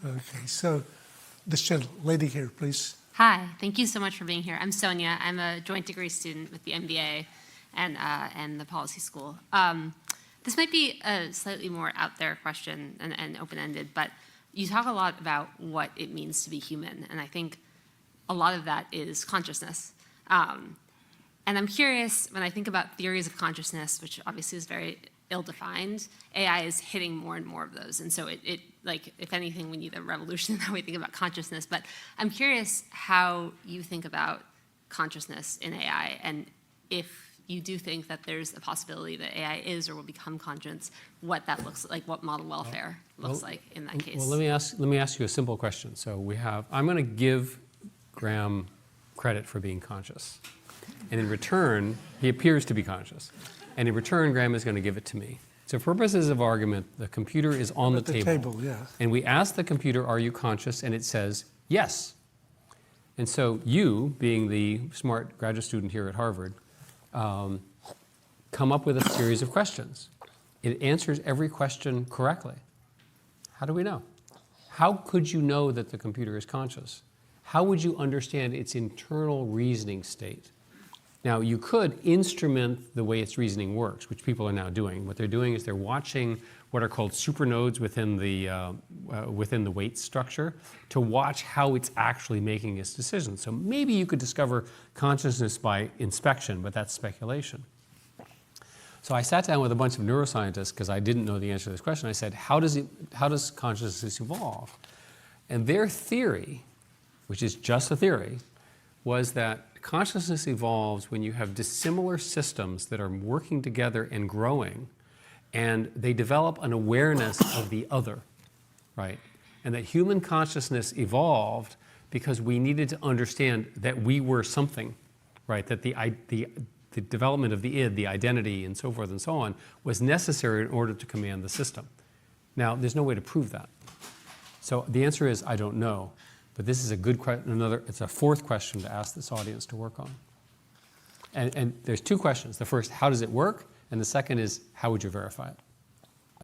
Okay, so this lady here, please. Hi, thank you so much for being here. I'm Sonia. I'm a joint degree student with the MBA and the policy school. This might be a slightly more out there question and open-ended, but you talk a lot about what it means to be human, and I think a lot of that is consciousness. And I'm curious, when I think about theories of consciousness, which obviously is very ill-defined, AI is hitting more and more of those. And so like, if anything, we need a revolution in how we think about consciousness. But I'm curious how you think about consciousness in AI, and if you do think that there's a possibility that AI is or will become conscious, what that looks like, what model welfare looks like in that case. Well, let me ask you a simple question. So I'm going to give Graham credit for being conscious. And in return, he appears to be conscious. And in return, Graham is going to give it to me. So for purposes of argument, the computer is on the table. Yeah. And we ask the computer, are you conscious? And it says, yes. And so you, being the smart graduate student here at Harvard, come up with a series of questions. It answers every question correctly. How do we know? How could you know that the computer is conscious? How would you understand its internal reasoning state? Now, you could instrument the way its reasoning works, which people are now doing. What they're doing is they're watching what are called supernodes within the weight structure to watch how it's actually making its decisions. So maybe you could discover consciousness by inspection, but that's speculation. So I sat down with a bunch of neuroscientists because I didn't know the answer to this question. I said, how does consciousness evolve? And their theory, which is just a theory, was that consciousness evolves when you have dissimilar systems that are working together and growing, and they develop an awareness of the other, right? And that human consciousness evolved because we needed to understand that we were something, right? That the development of the id, the identity, and so forth and so on, was necessary in order to command the system. Now, there's no way to prove that. So the answer is, I don't know. But this is a good question. It's a fourth question to ask this audience to work on. And there's two questions. The first, how does it work? And the second is, how would you verify it?